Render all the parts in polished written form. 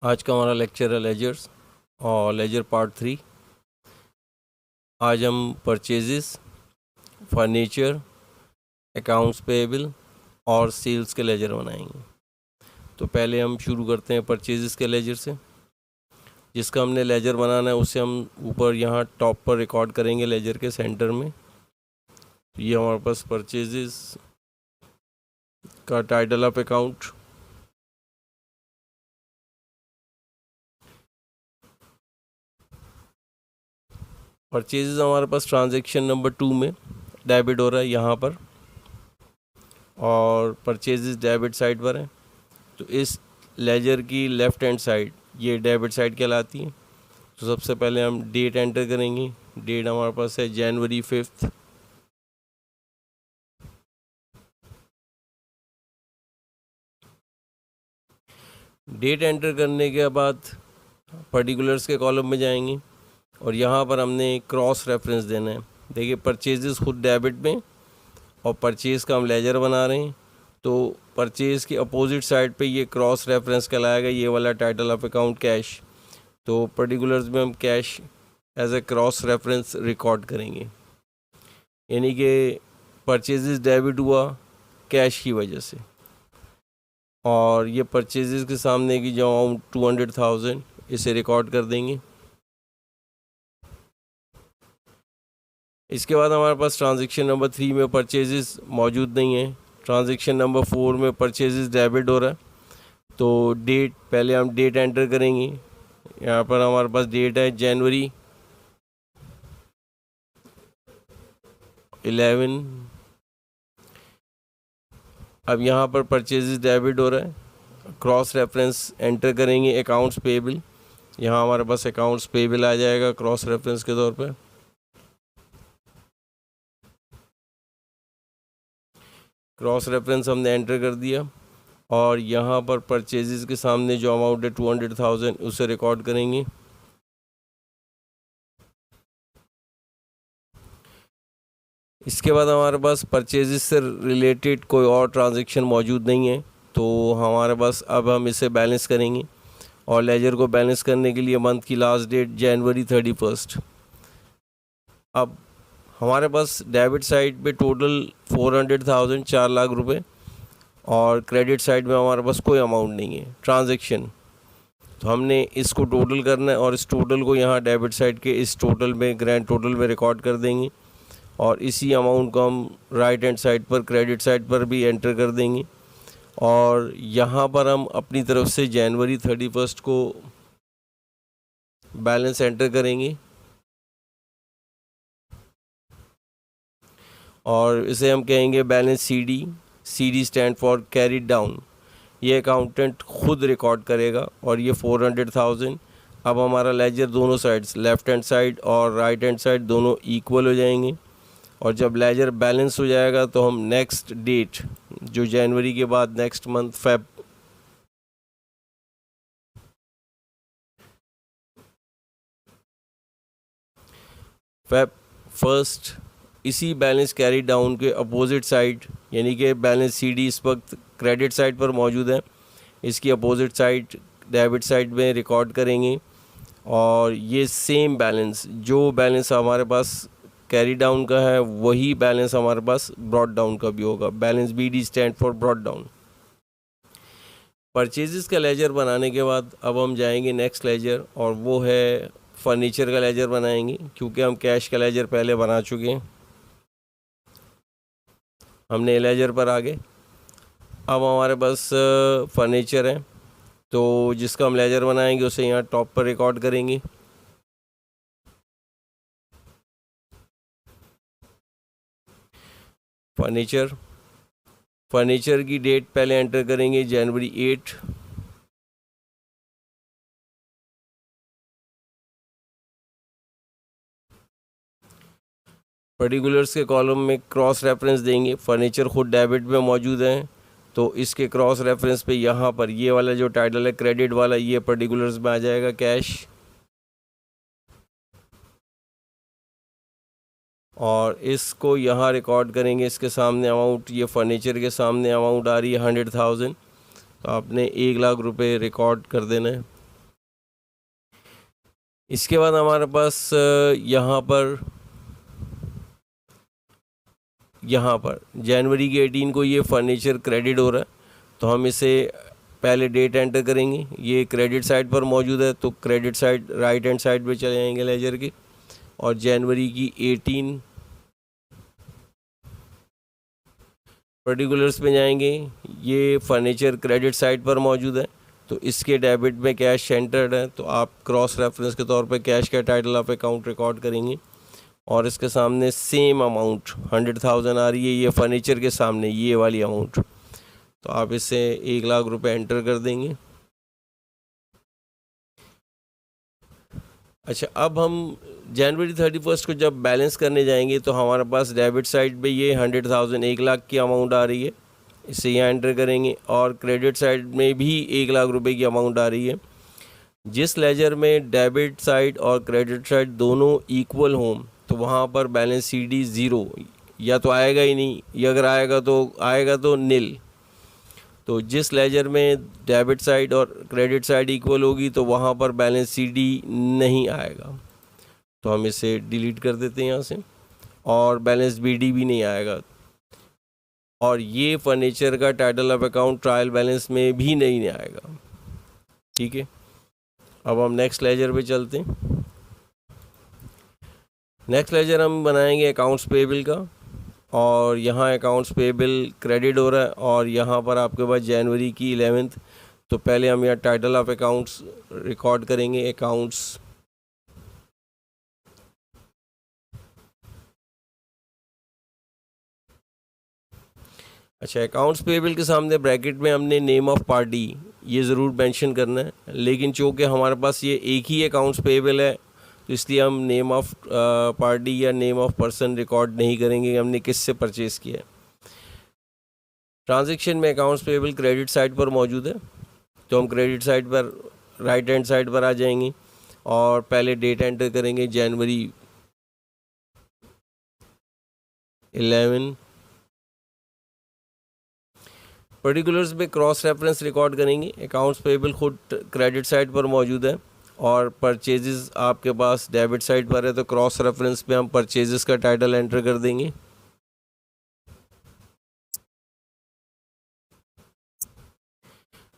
आज का हमारा लेक्चर है लेजर्स और लेजर पार्ट 3। आज हम परचेजेस, फर्नीचर, अकाउंट्स पेएबल और सेल्स के लेजर बनाएंगे। तो पहले हम शुरू करते हैं परचेजेस के लेजर से। जिसका हमने लेजर बनाना है उसे हम ऊपर यहाँ टॉप पर रिकॉर्ड करेंगे लेजर के सेंटर में। तो ये हमारे पास परचेजेस का टाइटल ऑफ अकाउंट, परचेजेस हमारे पास ट्रांजैक्शन नंबर 2 में डेबिट हो रहा है यहाँ पर, और परचेजेस डेबिट साइड पर है। तो इस लेजर की लेफ़्ट हैंड साइड ये डेबिट साइड कहलाती है। तो सबसे पहले हम डेट एंटर करेंगे। डेट हमारे पास है जनवरी 5। डेट एंटर करने के बाद पर्टिकुलर्स के कॉलम में जाएंगे और यहाँ पर हमने क्रॉस रेफरेंस देना है। देखिए परचेजेस खुद डेबिट में और परचेज़ का हम लेजर बना रहे हैं, तो परचेज़ की अपोजिट साइड पे ये क्रॉस रेफरेंस कहलाएगा, ये वाला टाइटल ऑफ अकाउंट कैश। तो पर्टिकुलर्स में हम cash as a cross reference record करेंगे, यानी कि परचेजेस डेबिट हुआ कैश की वजह से। और ये परचेजेस के सामने की जो अमाउंट 200,000 इसे रिकॉर्ड कर देंगे। इसके बाद हमारे पास ट्रांजैक्शन नंबर 3 में परचेजेस मौजूद नहीं है। ट्रांजैक्शन नंबर 4 में परचेजेस डेबिट हो रहा है। तो डेट, पहले हम डेट एंटर करेंगे। यहाँ पर हमारे पास डेट है जनवरी 11। अब यहाँ पर परचेजेस डेबिट हो रहा है, क्रॉस रेफरेंस एंटर करेंगे अकाउंट्स पेएबल। यहाँ हमारे पास अकाउंट्स पेएबल आ जाएगा क्रॉस रेफरेंस के तौर पर। क्रॉस रेफरेंस हमने एंटर कर दिया और यहाँ पर परचेजेस के सामने जो अमाउंट है 200,000 उसे रिकॉर्ड करेंगे। इसके बाद हमारे पास परचेजेस से रिलेटेड कोई और ट्रांजैक्शन मौजूद नहीं है, तो हमारे पास अब हम इसे बैलेंस करेंगे। और लेजर को बैलेंस करने के लिए मंथ की लास्ट डेट जनवरी 31। अब हमारे पास डेबिट साइड पे टोटल 400,000, 4 लाख रुपए, और क्रेडिट साइड में हमारे पास कोई अमाउंट नहीं है ट्रांजैक्शन। तो हमने इसको टोटल करना है और इस टोटल को यहाँ डेबिट साइड के इस टोटल में, ग्रैंड टोटल में रिकॉर्ड कर देंगे। और इसी अमाउंट को हम राइट हैंड साइड पर, क्रेडिट साइड पर भी एंटर कर देंगे। और यहाँ पर हम अपनी तरफ से जनवरी 31 को बैलेंस एंटर करेंगे और इसे हम कहेंगे balance CD। CD stand for carried down. ये अकाउंटेंट खुद रिकॉर्ड करेगा और ये 400,000। अब हमारा लेजर दोनों साइड्स, लेफ़्ट हैंड साइड और राइट हैंड साइड, दोनों इक्वल हो जाएंगे। और जब लेजर बैलेंस हो जाएगा तो हम नेक्स्ट डेट, जो जनवरी के बाद नेक्स्ट मंथ फेब फर्स्ट, इसी बैलेंस कैरी डाउन के अपोजिट साइड, यानी कि बैलेंस CD इस वक्त क्रेडिट साइड पर मौजूद है, इसकी अपोजिट साइड डेबिट साइड में रिकॉर्ड करेंगे। और ये सेम बैलेंस, जो बैलेंस हमारे पास कैरी डाउन का है, वही बैलेंस हमारे पास ब्रॉड डाउन का भी होगा। Balance BD stand for brought down. Purchases का लेजर बनाने के बाद अब हम जाएंगे नेक्स्ट लेजर, और वो है फर्नीचर का लेजर बनाएंगे, क्योंकि हम कैश का लेजर पहले बना चुके हैं। हमने लेजर पर आगे, अब हमारे पास फर्नीचर है, तो जिसका हम लेजर बनाएंगे उसे यहाँ टॉप पर रिकॉर्ड करेंगे। फर्नीचर की डेट पहले एंटर करेंगे जनवरी 8। पर्टिकुलर्स के कॉलम में क्रॉस रेफरेंस देंगे। फर्नीचर खुद डेबिट में मौजूद है, तो इसके क्रॉस रेफरेंस पे यहाँ पर ये वाला जो टाइटल है क्रेडिट वाला, ये पर्टिकुलर्स में आ जाएगा कैश। और इसको यहाँ रिकॉर्ड करेंगे। इसके सामने अमाउंट, ये फर्नीचर के सामने अमाउंट आ रही है 100,000, तो आपने 1 लाख रुपए रिकॉर्ड कर देना है। इसके बाद हमारे पास यहाँ पर जनवरी के 18 को ये फर्नीचर क्रेडिट हो रहा है, तो हम इसे पहले डेट एंटर करेंगे। ये क्रेडिट साइड पर मौजूद है, तो credit side right hand side पे चले जाएंगे लेजर के, और जनवरी की 18 पर्टिकुलर्स में जाएंगे। ये फर्नीचर क्रेडिट साइड पर मौजूद है, तो इसके डेबिट में कैश एंटर्ड है, तो आप क्रॉस रेफरेंस के तौर पे कैश का टाइटल ऑफ अकाउंट रिकॉर्ड करेंगे, और इसके सामने सेम अमाउंट 100,000 आ रही है, ये फर्नीचर के सामने ये वाली अमाउंट, तो आप इसे 1,00,000 रुपये एंटर कर देंगे। अच्छा, अब हम जनवरी 31 को जब बैलेंस करने जाएंगे तो हमारे पास डेबिट साइड पे ये 100,000 1,00,000 की अमाउंट आ रही है, इसे यहाँ एंटर करेंगे, और क्रेडिट साइड में भी 1,00,000 रुपये की अमाउंट आ रही है। जिस लेजर में डेबिट साइड और क्रेडिट साइड दोनों इक्वल हों तो वहाँ पर बैलेंस CD 0 या तो आएगा ही नहीं, या अगर आएगा तो नील। तो जिस लेजर में डेबिट साइड और क्रेडिट साइड इक्वल होगी तो वहाँ पर बैलेंस CD नहीं आएगा, तो हम इसे डिलीट कर देते हैं यहाँ से, और बैलेंस BD भी नहीं आएगा, और ये फर्नीचर का title of account trial balance में भी नहीं आएगा। ठीक है, अब हम नेक्स्ट लेजर पे चलते हैं। नेक्स्ट लेजर हम बनाएंगे अकाउंट्स पेबल का, और यहाँ अकाउंट्स पेबल क्रेडिट हो रहा है, और यहाँ पर आपके पास जनवरी की 11th, तो पहले हम यहाँ टाइटल ऑफ अकाउंट्स रिकॉर्ड करेंगे, अकाउंट्स अच्छा, अकाउंट्स पेबल के सामने ब्रैकेट में हमने नेम ऑफ पार्टी ये ज़रूर मेंशन करना है, लेकिन चूँकि हमारे पास ये एक ही अकाउंट्स पेबल है तो इसलिए हम नेम ऑफ पार्टी या नेम ऑफ पर्सन रिकॉर्ड नहीं करेंगे हमने किससे परचेज़ किया है। ट्रांजैक्शन में अकाउंट्स पेबल क्रेडिट साइड पर मौजूद है, तो हम क्रेडिट साइड पर राइट हैंड साइड पर आ जाएंगे, और पहले डेट एंटर करेंगे जनवरी 11। पर्टिकुलर्स में क्रॉस रेफरेंस रिकॉर्ड करेंगे, अकाउंट्स पेबल खुद क्रेडिट साइड पर मौजूद है और परचेजेस आपके पास डेबिट साइड पर है, तो क्रॉस रेफरेंस पे हम परचेजेस का टाइटल एंटर कर देंगे।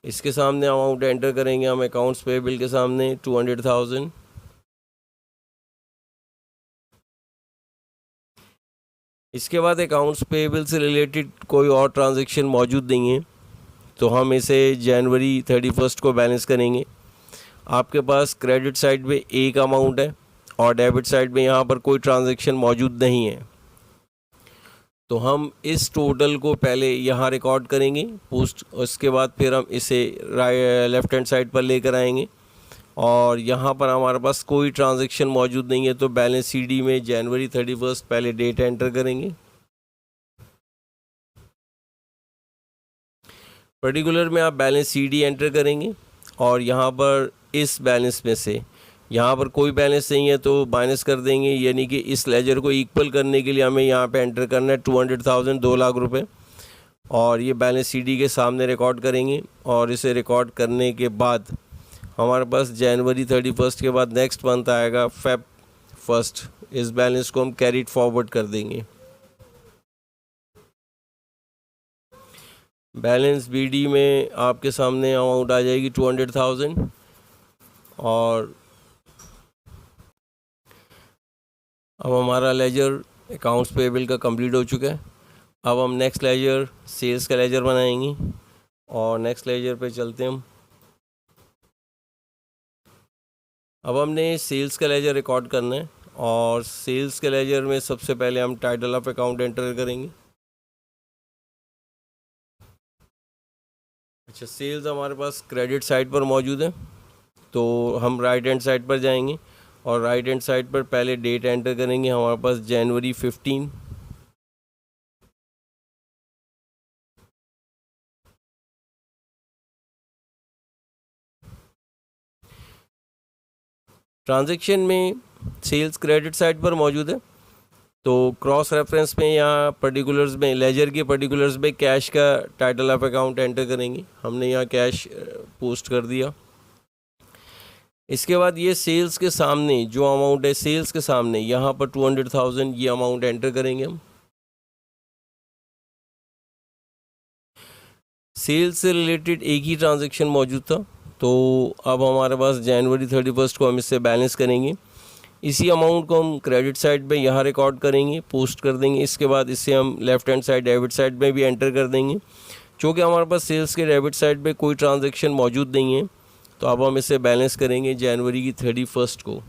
इसके सामने अमाउंट एंटर करेंगे हम अकाउंट्स पेबल के सामने 200,000। इसके बाद अकाउंट्स पेबल से रिलेटेड कोई और ट्रांजैक्शन मौजूद नहीं है, तो हम इसे जनवरी 31 को बैलेंस करेंगे। आपके पास क्रेडिट साइड में एक अमाउंट है और डेबिट साइड में यहाँ पर कोई ट्रांजैक्शन मौजूद नहीं है, तो हम इस टोटल को पहले यहाँ रिकॉर्ड करेंगे पोस्ट, उसके बाद फिर हम इसे लेफ़्ट हैंड साइड पर लेकर आएंगे, और यहाँ पर हमारे पास कोई ट्रांजैक्शन मौजूद नहीं है, तो बैलेंस CD में जनवरी 31 पहले डेट एंटर करेंगे। पर्टिकुलर में आप बैलेंस CD एंटर करेंगे, और यहाँ पर इस बैलेंस में से यहाँ पर कोई बैलेंस नहीं है तो माइनस कर देंगे, यानी कि इस लेजर को इक्वल करने के लिए हमें यहाँ पे एंटर करना है 200,000 2,00,000 रुपये, और ये बैलेंस CD के सामने रिकॉर्ड करेंगे। और इसे रिकॉर्ड करने के बाद हमारे पास जनवरी 31 के बाद नेक्स्ट मंथ आएगा Feb 1, इस बैलेंस को हम कैरीड फॉरवर्ड कर देंगे। बैलेंस BD में आपके सामने अमाउंट आ जाएगी 200,000, और अब हमारा लेजर अकाउंट्स पेबल का कंप्लीट हो चुका है। अब हम नेक्स्ट लेजर सेल्स का लेजर बनाएंगे, और नेक्स्ट लेजर पे चलते हैं हम। अब हमने सेल्स का लेजर रिकॉर्ड करना है, और सेल्स के लेजर में सबसे पहले हम टाइटल ऑफ अकाउंट एंटर करेंगे। अच्छा, सेल्स हमारे पास क्रेडिट साइड पर मौजूद है, तो हम राइट हैंड साइड पर जाएंगे, और राइट हैंड साइड पर पहले डेट एंटर करेंगे, हमारे पास जनवरी 15। ट्रांजैक्शन में सेल्स क्रेडिट साइड पर मौजूद है, तो क्रॉस रेफरेंस में यहाँ पर्टिकुलर्स में लेजर के पर्टिकुलर्स में कैश का टाइटल ऑफ अकाउंट एंटर करेंगे। हमने यहाँ कैश पोस्ट कर दिया। इसके बाद ये सेल्स के सामने जो अमाउंट है, सेल्स के सामने यहाँ पर 200,000 ये अमाउंट एंटर करेंगे हम। सेल्स से रिलेटेड एक ही ट्रांजैक्शन मौजूद था, तो अब हमारे पास जनवरी 31 को हम इससे बैलेंस करेंगे। इसी अमाउंट को हम क्रेडिट साइड पे यहाँ रिकॉर्ड करेंगे, पोस्ट कर देंगे। इसके बाद इससे हम left hand side debit side में भी एंटर कर देंगे। चूँकि हमारे पास सेल्स के डेबिट साइड पे कोई ट्रांजैक्शन मौजूद नहीं है, तो अब हम इसे बैलेंस करेंगे जनवरी की 31 को।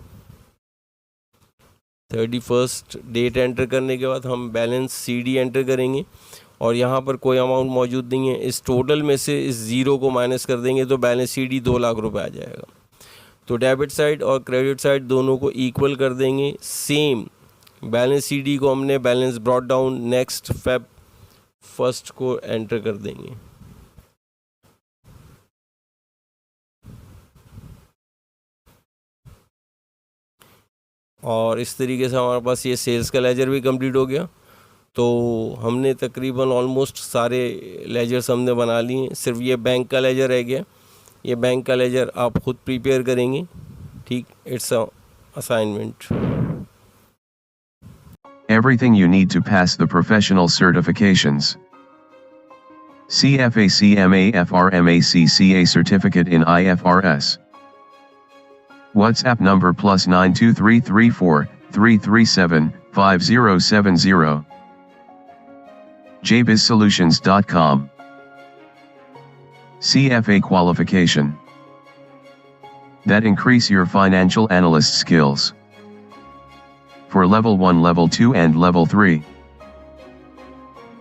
31 डेट एंटर करने के बाद हम बैलेंस CD एंटर करेंगे और यहाँ पर कोई अमाउंट मौजूद नहीं है। इस टोटल में से इस ज़ीरो को माइनस कर देंगे तो बैलेंस CD 2 लाख रुपए आ जाएगा। तो डेबिट साइड और क्रेडिट साइड दोनों को इक्वल कर देंगे। सेम बैलेंस CD को हमने balance brought down next Feb 1 को एंटर कर देंगे। और इस तरीके से हमारे पास ये सेल्स का लेजर भी कंप्लीट हो गया। तो हमने तकरीबन ऑलमोस्ट सारे लेजर्स हमने बना लिए, सिर्फ ये बैंक का लेजर रह गया। ये बैंक का लेजर आप खुद प्रिपेयर करेंगे, ठीक, it's a assignment. Everything you need to pass the professional certifications. CFA CMA FRMA CCA certificate in IFRS. WhatsApp number +92334 337 5070. jbizsolutions.com. CFA qualification that increase your financial analyst skills for level 1, level 2 and level 3.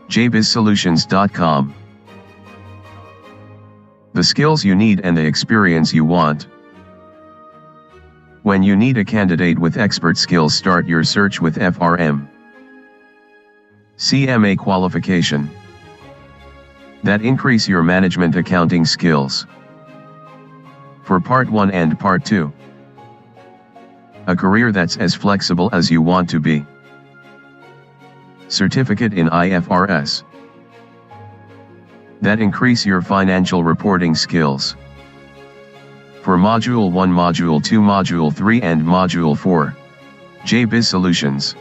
jbizsolutions.com. The skills you need and the experience you want. When you need a candidate with expert skills, start your search with FRM. CMA qualification that increase your management accounting skills for part 1 and part 2. A career that's as flexible as you want to be. Certificate in IFRS that increase your financial reporting skills for Module 1, Module 2, Module 3 and Module 4. JBiz Solutions.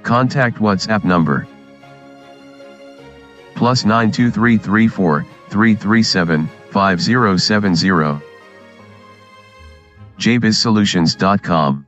Contact WhatsApp number +92334 337 5070. jbizsolutions.com